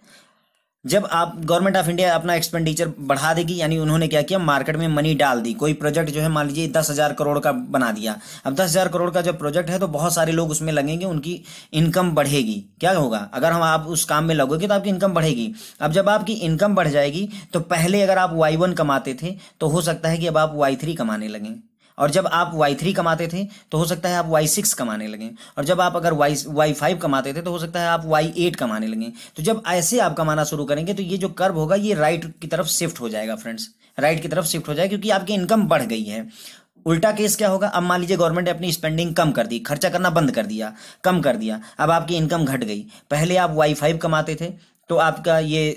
जब आप गवर्नमेंट ऑफ इंडिया अपना एक्सपेंडिचर बढ़ा देगी यानी उन्होंने क्या किया, मार्केट में मनी डाल दी। कोई प्रोजेक्ट जो है मान लीजिए 10,000 करोड़ का बना दिया। अब 10,000 करोड़ का जब प्रोजेक्ट है तो बहुत सारे लोग उसमें लगेंगे, उनकी इनकम बढ़ेगी। क्या होगा, अगर हम आप उस काम में लगोगे तो आपकी इनकम बढ़ेगी। अब जब आपकी इनकम बढ़ जाएगी तो पहले अगर आप Y1 कमाते थे तो हो सकता है कि अब आप Y3 कमाने लगें, और जब आप Y3 कमाते थे तो हो सकता है आप Y6 कमाने लगें, और जब आप अगर Y5 कमाते थे तो हो सकता है आप Y8 कमाने लगें। तो जब ऐसे आप कमाना शुरू करेंगे तो ये जो कर्व होगा ये राइट की तरफ शिफ्ट हो जाएगा फ्रेंड्स, राइट की तरफ शिफ्ट हो जाएगा क्योंकि आपकी इनकम बढ़ गई है। उल्टा केस क्या होगा, अब मान लीजिए गवर्नमेंट ने अपनी स्पेंडिंग कम कर दी, खर्चा करना बंद कर दिया, कम कर दिया, अब आपकी इनकम घट गई। पहले आप Y5 कमाते थे तो आपका ये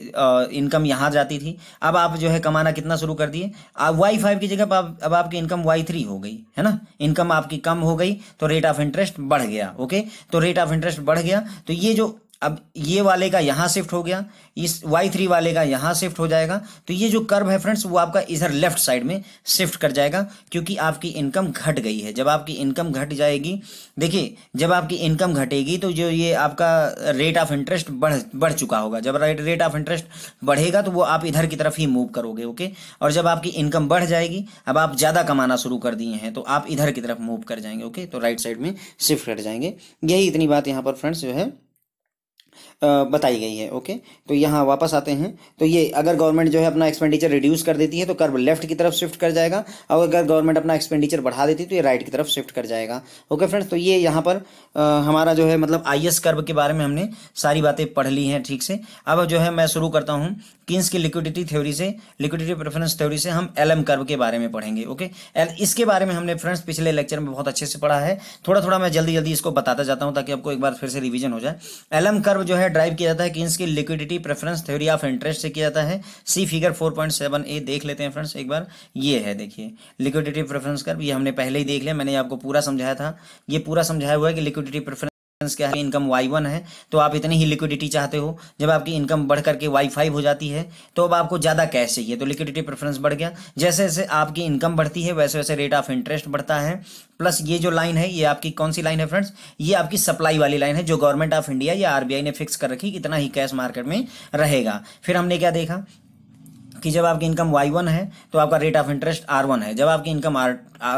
इनकम यहाँ जाती थी, अब आप जो है कमाना कितना शुरू कर दिए, आप Y5 की जगह अब आपकी इनकम Y3 हो गई है ना, इनकम आपकी कम हो गई तो रेट ऑफ इंटरेस्ट बढ़ गया। ओके, तो रेट ऑफ इंटरेस्ट बढ़ गया तो ये जो अब ये वाले का यहाँ शिफ्ट हो गया, इस Y3 वाले का यहाँ शिफ्ट हो जाएगा, तो ये जो कर्व है फ्रेंड्स वो आपका इधर लेफ्ट साइड में शिफ्ट कर जाएगा क्योंकि आपकी इनकम घट गई है। जब आपकी इनकम घट जाएगी, देखिए जब आपकी इनकम घटेगी तो जो ये आपका रेट ऑफ इंटरेस्ट बढ़ चुका होगा। जब रेट ऑफ इंटरेस्ट बढ़ेगा तो वो आप इधर की तरफ ही मूव करोगे। ओके, और जब आपकी इनकम बढ़ जाएगी, अब आप ज़्यादा कमाना शुरू कर दिए हैं तो आप इधर की तरफ मूव कर जाएंगे। ओके, तो राइट साइड में शिफ्ट कर जाएंगे। यही इतनी बात यहाँ पर फ्रेंड्स जो है बताई गई है। ओके, तो यहाँ वापस आते हैं। तो ये अगर गवर्नमेंट जो है अपना एक्सपेंडिचर रिड्यूस कर देती है तो कर्व लेफ्ट की तरफ शिफ्ट कर जाएगा, और अगर गवर्नमेंट अपना एक्सपेंडिचर बढ़ा देती है तो ये राइट की तरफ शिफ्ट कर जाएगा। ओके फ्रेंड्स, तो ये यहाँ पर हमारा जो है मतलब आईएस कर्व के बारे में हमने सारी बातें पढ़ ली हैं ठीक से। अब जो है मैं शुरू करता हूँ कीन्स की लिक्विडिटी थ्योरी से, लिक्विडिटी प्रेफरेंस थ्योरी से हम एलएम कर्व के बारे में पढ़ेंगे। ओके, इसके बारे में हमने फ्रेंड्स पिछले लेक्चर में बहुत अच्छे से पढ़ा है। थोड़ा थोड़ा मैं जल्दी जल्दी इसको बताता जाता हूँ ताकि आपको एक बार फिर से रिवीजन हो जाए। एलएम कर्व जो है ड्राइव किया जाता है कीन्स की liquidity preference theory of interest से किया जाता है। सी फिगर 4.7a देख लेते हैं फ्रेंड्स एक बार। ये है देखिए लिक्विडिटी प्रेफरेंस कर्व, ये हमने पहले ही देख लिया, मैंने आपको पूरा समझाया था। ये पूरा समझाया हुआ है कि लिक्विडिटी प्रेफरेंस क्या है, इनकम Y1 है तो आप इतनी ही लिक्विडिटी चाहते हो। जब आपकी इनकम बढ़ करके Y5 हो जाती है तो अब आपको ज़्यादा कैश चाहिए, तो लिक्विडिटी प्रेफरेंस बढ़ गया। जैसे जैसे आपकी इनकम बढ़ती है वैसे वैसे रेट ऑफ इंटरेस्ट बढ़ता है। प्लस ये जो लाइन है ये आपकी कौन सी लाइन है फ्रेंड्स, ये आपकी सप्लाई वाली लाइन है जो गवर्नमेंट ऑफ इंडिया या आरबीआई ने फिक्स कर रखी, इतना ही कैश मार्केट में रहेगा। फिर हमने क्या देखा कि जब आपकी इनकम Y1 है तो आपका रेट ऑफ इंटरेस्ट R1 है, जब आपकी इनकम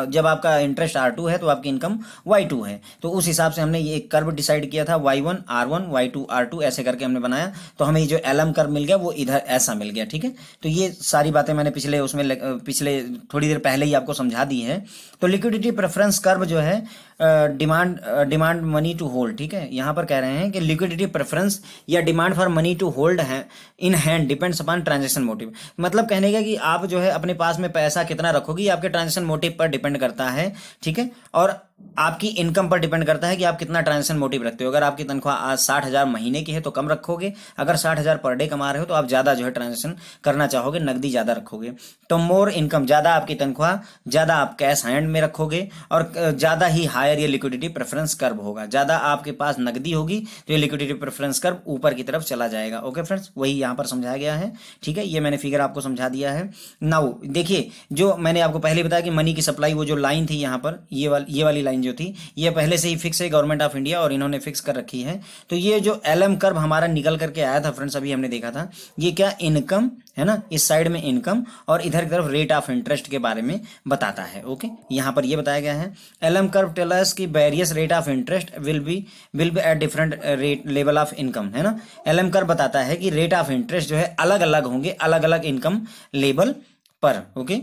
जब आपका इंटरेस्ट R2 है तो आपकी इनकम Y2 है। तो उस हिसाब से हमने ये कर्व डिसाइड किया था, Y1 R1 Y2 R2 ऐसे करके हमने बनाया। तो हमें ये जो एलएम कर्व मिल गया वो इधर ऐसा मिल गया। ठीक है, तो ये सारी बातें मैंने पिछले थोड़ी देर पहले ही आपको समझा दी है। तो लिक्विडिटी प्रेफरेंस कर्व जो है डिमांड मनी टू होल्ड, ठीक है। यहाँ पर कह रहे हैं कि लिक्विडिटी प्रेफरेंस या demand for money to hold है in hand depends upon transaction motive. मतलब कहने का कि आप जो है अपने पास में पैसा कितना रखोगे ये आपके ट्रांजेक्शन मोटिव पर डिपेंड करता है, ठीक है। और आपकी इनकम पर डिपेंड करता है कि आप कितना ट्रांजेक्शन मोटिव रखते हो। अगर आपकी तनख्वाह आज 60,000 महीने की है तो कम रखोगे, अगर 60,000 पर डे कमा रहे हो तो आप ज़्यादा जो है ट्रांजेक्शन करना चाहोगे, नकदी ज़्यादा रखोगे। तो मोर इनकम, ज़्यादा आपकी तनख्वाह, ज़्यादा आप कैश हैंड में रखोगे और ज़्यादा ही हायर ये लिक्विडिटी प्रेफरेंस कर्व होगा। ज़्यादा आपके पास नकदी होगी तो ये लिक्विडिटी प्रेफरेंस कर्व ऊपर की तरफ चला जाएगा। ओके फ्रेंड्स, वही यहाँ पर समझाया गया है, ठीक है। ये मैंने फिगर आपको समझा दिया है। नाउ देखिए, जो मैंने आपको पहले बताया कि मनी की सप्लाई, वो जो लाइन थी यहाँ पर, ये वाली लाइन जो थी, ये पहले से ही फिक्स है गवर्नमेंट ऑफ इंडिया और इन्होंने फिक्स कर रखी है। तो ये जो एलएम कर्व हमारा निकल करके आया था फ्रेंड्स, अभी हमने देखा था, ये क्या इनकम है ना, इस साइड में इनकम और इधर की तरफ रेट ऑफ इंटरेस्ट के बारे में बताता है। ओके, यहाँ पर ये बताया गया है एलएम कर्व टेल अस की various rate of interest will be at different rate level of income, है ना। एलएम कर्व बताता है कि रेट ऑफ इंटरेस्ट जो है अलग अलग होंगे अलग अलग इनकम लेवल पर। ओके,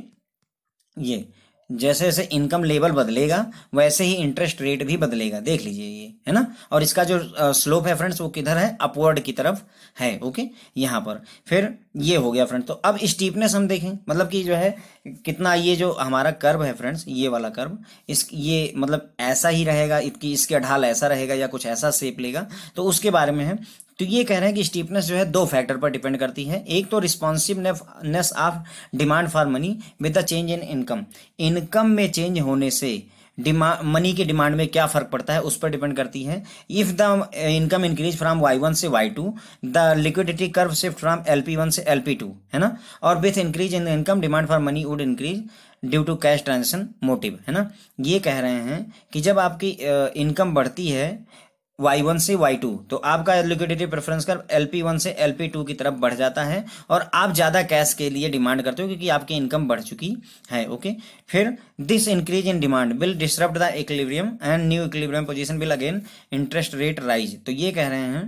ये जैसे जैसे इनकम लेवल बदलेगा वैसे ही इंटरेस्ट रेट भी बदलेगा, देख लीजिए ये, है ना। और इसका जो स्लोप है फ्रेंड्स वो किधर है, अपवर्ड की तरफ है। ओके, यहाँ पर फिर ये हो गया फ्रेंड्स। तो अब स्टीपनेस हम देखें, मतलब कि जो है कितना, ये जो हमारा कर्व है फ्रेंड्स, ये वाला कर्व, ये मतलब ऐसा ही रहेगा, इसके ढाल ऐसा रहेगा या कुछ ऐसा शेप लेगा, तो उसके बारे में है। तो ये कह रहे हैं कि स्टीपनेस जो है दो फैक्टर पर डिपेंड करती है। एक तो responsiveness of demand for money with the change in income, income में चेंज होने से मनी की डिमांड में क्या फर्क पड़ता है उस पर डिपेंड करती है। If the income increase from y1 से y2, the liquidity curve shift from LP1 से LP2, है ना। और with increase in income demand for money would increase due to cash transaction motive, है ना। ये कह रहे हैं कि जब आपकी इनकम बढ़ती है y1 से y2 तो आपका लिक्विडिटी प्रेफरेंस कर्व LP1 से LP2 की तरफ बढ़ जाता है और आप ज़्यादा कैश के लिए डिमांड करते हो क्योंकि आपकी इनकम बढ़ चुकी है। ओके, फिर this increase in demand will disrupt the equilibrium and new equilibrium position will again interest rate rise. तो ये कह रहे हैं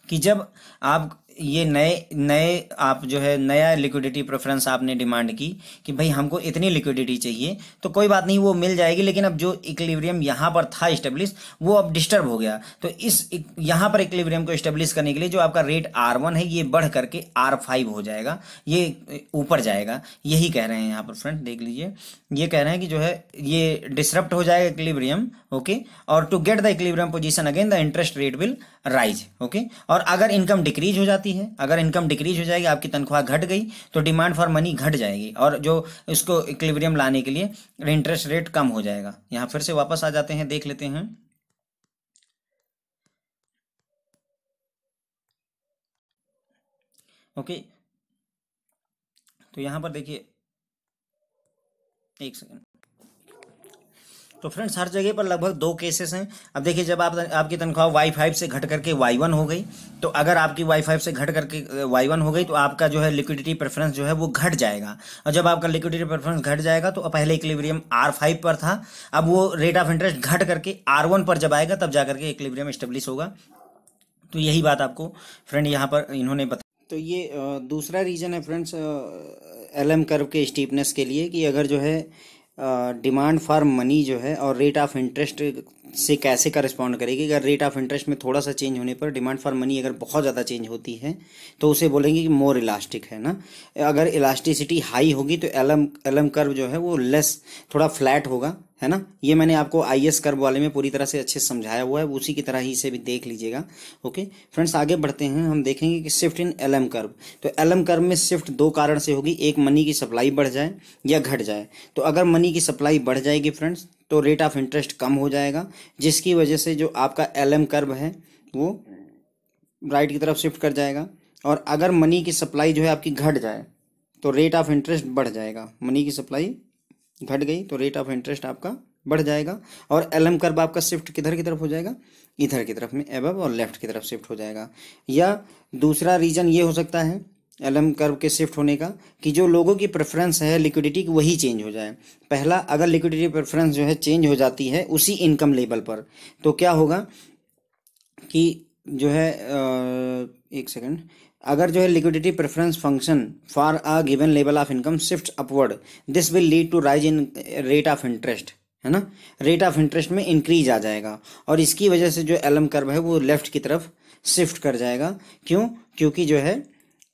कि जब आप ये नए आप जो है नया लिक्विडिटी प्रेफरेंस आपने डिमांड की कि भाई हमको इतनी लिक्विडिटी चाहिए, तो कोई बात नहीं, वो मिल जाएगी, लेकिन अब जो इक्विलिब्रियम यहाँ पर था इस्टेब्लिश वो अब डिस्टर्ब हो गया। तो इस यहाँ पर इक्विलिब्रियम को इस्टेब्लिश करने के लिए जो आपका रेट R1 है ये बढ़ करके R5 हो जाएगा, ये ऊपर जाएगा। यही कह रहे हैं यहाँ पर फ्रेंड, देख लीजिए, ये कह रहे हैं कि जो है ये डिसरप्ट हो जाएगा इक्विलिब्रियम। ओके, और to get the equilibrium position again the interest rate will rise. Okay, और अगर इनकम डिक्रीज हो जाती है, अगर इनकम डिक्रीज हो जाएगी, आपकी तनख्वाह घट गई तो डिमांड फॉर मनी घट जाएगी और जो इसको इक्विलिब्रियम लाने के लिए इंटरेस्ट रेट कम हो जाएगा। यहाँ फिर से वापस आ जाते हैं, देख लेते हैं। ओके, तो यहाँ पर देखिए, एक सेकंड। तो फ्रेंड्स हर जगह पर लगभग दो केसेस हैं। अब देखिए, जब आपकी तनख्वाह y5 से घट करके y1 हो गई, तो अगर आपकी y5 से घट करके y1 हो गई तो आपका जो है लिक्विडिटी प्रेफरेंस जो है वो घट जाएगा। और जब आपका लिक्विडिटी प्रेफरेंस घट जाएगा तो पहले इक्विलिब्रियम R5 पर था, अब वो रेट ऑफ इंटरेस्ट घट करके R1 पर जब आएगा तब जाकर के इक्विलिब्रियम एस्टेब्लिश होगा। तो यही बात आपको फ्रेंड यहाँ पर इन्होंने बताया। तो ये दूसरा रीज़न है फ्रेंड्स एलएम कर्व के स्टीपनेस के लिए कि अगर जो है डिमांड फॉर मनी जो है और रेट ऑफ इंटरेस्ट से कैसे करस्पॉन्ड करेगी। अगर रेट ऑफ इंटरेस्ट में थोड़ा सा चेंज होने पर डिमांड फॉर मनी अगर बहुत ज़्यादा चेंज होती है तो उसे बोलेंगे कि मोर इलास्टिक है ना। अगर इलास्टिसिटी हाई होगी तो एलएम कर्व जो है वो लेस, थोड़ा फ्लैट होगा, है ना। ये मैंने आपको आईएस कर्व वाले में पूरी तरह से अच्छे से समझाया हुआ है, उसी की तरह ही इसे भी देख लीजिएगा। ओके फ्रेंड्स, आगे बढ़ते हैं, हम देखेंगे कि शिफ्ट इन एलएम कर्व। तो एलएम कर्व में शिफ्ट दो कारण से होगी, एक मनी की सप्लाई बढ़ जाए या घट जाए। तो अगर मनी की सप्लाई बढ़ जाएगी फ्रेंड्स तो रेट ऑफ इंटरेस्ट कम हो जाएगा, जिसकी वजह से जो आपका एलएम कर्व है वो राइट की तरफ शिफ्ट कर जाएगा। और अगर मनी की सप्लाई जो है आपकी घट जाए तो रेट ऑफ इंटरेस्ट बढ़ जाएगा। मनी की सप्लाई घट गई तो रेट ऑफ इंटरेस्ट आपका बढ़ जाएगा और एलएम कर्व आपका शिफ्ट किधर की तरफ हो जाएगा, इधर की तरफ में, अबव और लेफ्ट की तरफ शिफ्ट हो जाएगा। या दूसरा रीज़न ये हो सकता है एलएम कर्व के शिफ्ट होने का कि जो लोगों की प्रेफरेंस है लिक्विडिटी की वही चेंज हो जाए। पहला, अगर लिक्विडिटी प्रेफरेंस जो है चेंज हो जाती है उसी इनकम लेवल पर तो क्या होगा कि जो है एक सेकंड, अगर जो है liquidity preference function for a given level of income shift upward, this will lead to rise in rate of interest, है ना, रेट ऑफ इंटरेस्ट में इंक्रीज आ जाएगा और इसकी वजह से जो एलएम कर्व है वो लेफ्ट की तरफ शिफ्ट कर जाएगा। क्यों? क्योंकि जो है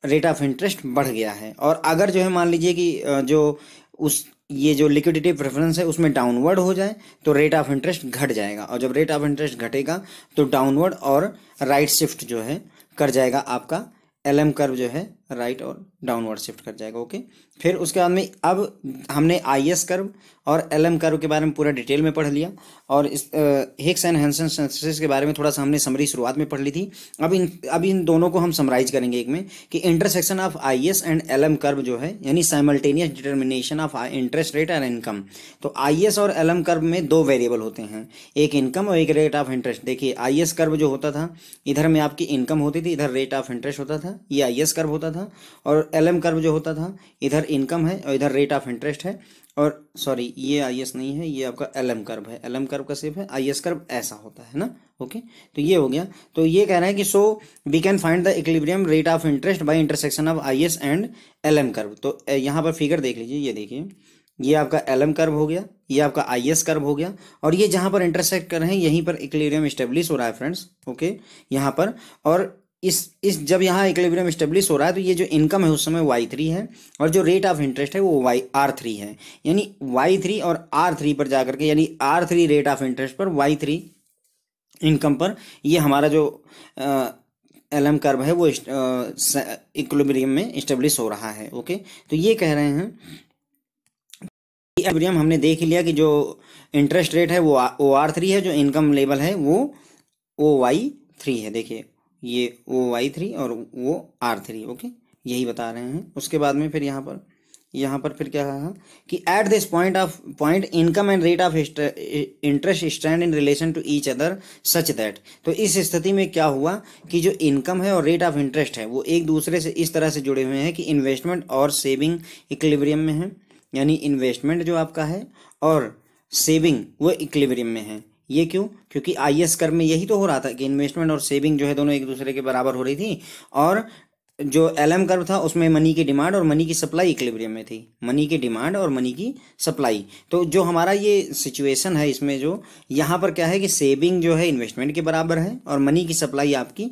रेट ऑफ इंटरेस्ट बढ़ गया है। और अगर जो है मान लीजिए कि जो उस ये जो लिक्विडिटी प्रेफरेंस है उसमें डाउनवर्ड हो जाए तो रेट ऑफ इंटरेस्ट घट जाएगा, और जब रेट ऑफ इंटरेस्ट घटेगा तो डाउनवर्ड और राइट शिफ्ट जो है कर जाएगा आपका एलएम कर्व जो है राइट और डाउनवर्ड शिफ्ट कर जाएगा। ओके, फिर उसके बाद में अब हमने आईएस कर्व और एलएम कर्व के बारे में पूरा डिटेल में पढ़ लिया, और इस हिक्स एंड हैंसन सिंथेसिस के बारे में थोड़ा सा हमने समरी शुरुआत में पढ़ ली थी। अब इन दोनों को हम समराइज करेंगे एक में कि intersection of IS and LM curve जो है यानी simultaneous determination of interest rate and income. तो आईएस और एलएम कर्व में दो वेरिएबल होते हैं, एक इनकम और एक रेट ऑफ इंटरेस्ट। देखिए आईएस कर्व जो होता था इधर में आपकी इनकम होती थी, इधर रेट ऑफ इंटरेस्ट होता था, ये आईएस कर्व होता था। और एलएम कर्व जो होता था इधर इनकम है और इधर रेट ऑफ इंटरेस्ट है। और सॉरी ये आईएस नहीं है, ये आपका एलएम कर्व है, एलएम कर्व का शेप है, आईएस कर्व ऐसा होता है ना। ओके, तो ये हो गया। तो ये कह रहा है कि so we can find the equilibrium rate of interest by intersection of IS and LM curve. तो यहाँ पर फिगर देख लीजिए, ये देखिए ये आपका एलएम कर्व हो गया, ये आपका आईएस कर्व हो गया, और ये जहां पर इंटरसेक्ट कर रहे हैं यहीं पर इक्विलिब्रियम स्टेब्लिश हो रहा है फ्रेंड्स। ओके, यहाँ पर और इस जब यहाँ इक्विलिब्रियम स्टेब्लिश हो रहा है तो ये जो इनकम है उस समय y3 है और जो रेट ऑफ इंटरेस्ट है वो R3 है। यानी y3 और R3 पर जाकर के, यानी R3 रेट ऑफ इंटरेस्ट पर, y3 इनकम पर, ये हमारा जो एलएम कर्व है वो इक्विलिब्रियम में स्टेब्लिश हो रहा है। ओके, तो ये कह रहे हैं इक्विलिब्रियम हमने देख लिया कि जो इंटरेस्ट रेट है वो OR3 है, जो इनकम लेवल है वो OY3 है। देखिए ये OY3 और वो R3। ओके, यही बता रहे हैं। उसके बाद में फिर यहाँ पर फिर क्या कहा कि at this point income and rate of interest stand in relation to each other such that. तो इस स्थिति में क्या हुआ कि जो इनकम है और रेट ऑफ इंटरेस्ट है वो एक दूसरे से इस तरह से जुड़े हुए हैं कि इन्वेस्टमेंट और सेविंग इक्विलिब्रियम में है। यानी इन्वेस्टमेंट जो आपका है और सेविंग वो इक्विलिब्रियम में है। ये क्यों? क्योंकि आईएस कर्व में यही तो हो रहा था कि इन्वेस्टमेंट और सेविंग जो है दोनों एक दूसरे के बराबर हो रही थी, और जो एलएम कर्व था उसमें मनी की डिमांड और मनी की सप्लाई इक्विलिब्रियम में थी, मनी की डिमांड और मनी की सप्लाई। तो जो हमारा ये सिचुएशन है इसमें जो यहाँ पर क्या है कि सेविंग जो है इन्वेस्टमेंट के बराबर है और मनी की सप्लाई आपकी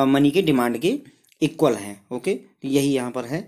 मनी के डिमांड के इक्वल है। ओके, तो यही यहाँ पर है।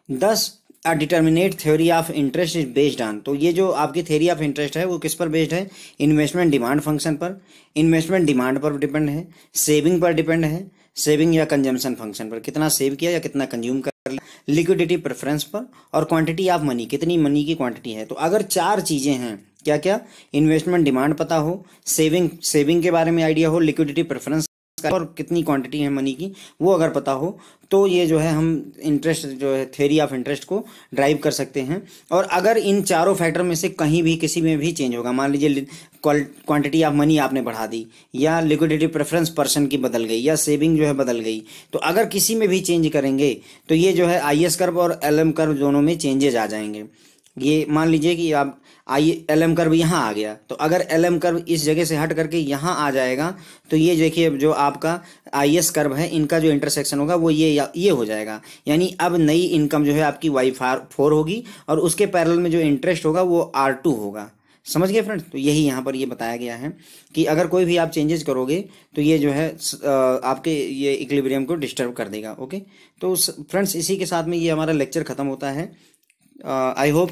10 a determinate theory of interest is based on. तो ये जो आपकी थ्योरी ऑफ इंटरेस्ट है वो किस पर बेस्ड है? इन्वेस्टमेंट डिमांड फंक्शन पर, इन्वेस्टमेंट डिमांड पर डिपेंड है, सेविंग पर डिपेंड है, सेविंग या कंजम्पशन फंक्शन पर, कितना सेव किया या कितना कंज्यूम कर लिया, लिक्विडिटी प्रेफरेंस पर, और क्वांटिटी ऑफ मनी, कितनी मनी की क्वांटिटी है। तो अगर चार चीजें हैं, क्या क्या? इन्वेस्टमेंट डिमांड पता हो, सेविंग के बारे में आइडिया हो, लिक्विडिटी प्रेफरेंस और कितनी क्वांटिटी है मनी की वो अगर पता हो, तो ये जो है हम इंटरेस्ट जो है थ्योरी ऑफ इंटरेस्ट को ड्राइव कर सकते हैं। और अगर इन चारों फैक्टर में से कहीं भी किसी में भी चेंज होगा, मान लीजिए क्वांटिटी ऑफ मनी आपने बढ़ा दी, या लिक्विडिटी प्रेफरेंस पर्सन की बदल गई, या सेविंग जो है बदल गई, तो अगर किसी में भी चेंज करेंगे तो ये जो है आईएस कर्व और एलएम कर्व दोनों में चेंजेज आ जाएंगे। ये मान लीजिए कि आप एलएम कर्व यहाँ आ गया, तो अगर एलएम कर्व इस जगह से हट करके यहाँ आ जाएगा तो ये देखिए जो आपका आईएस कर्व है इनका जो इंटरसेक्शन होगा वो ये हो जाएगा। यानी अब नई इनकम जो है आपकी Y4 होगी और उसके पैरेलल में जो इंटरेस्ट होगा वो R2 होगा। समझ गए फ्रेंड्स? तो यही यहाँ पर ये बताया गया है कि अगर कोई भी आप चेंजेस करोगे तो ये जो है आपके ये इक्विलिब्रियम को डिस्टर्ब कर देगा। ओके, तो फ्रेंड्स इसी के साथ में ये हमारा लेक्चर खत्म होता है। I hope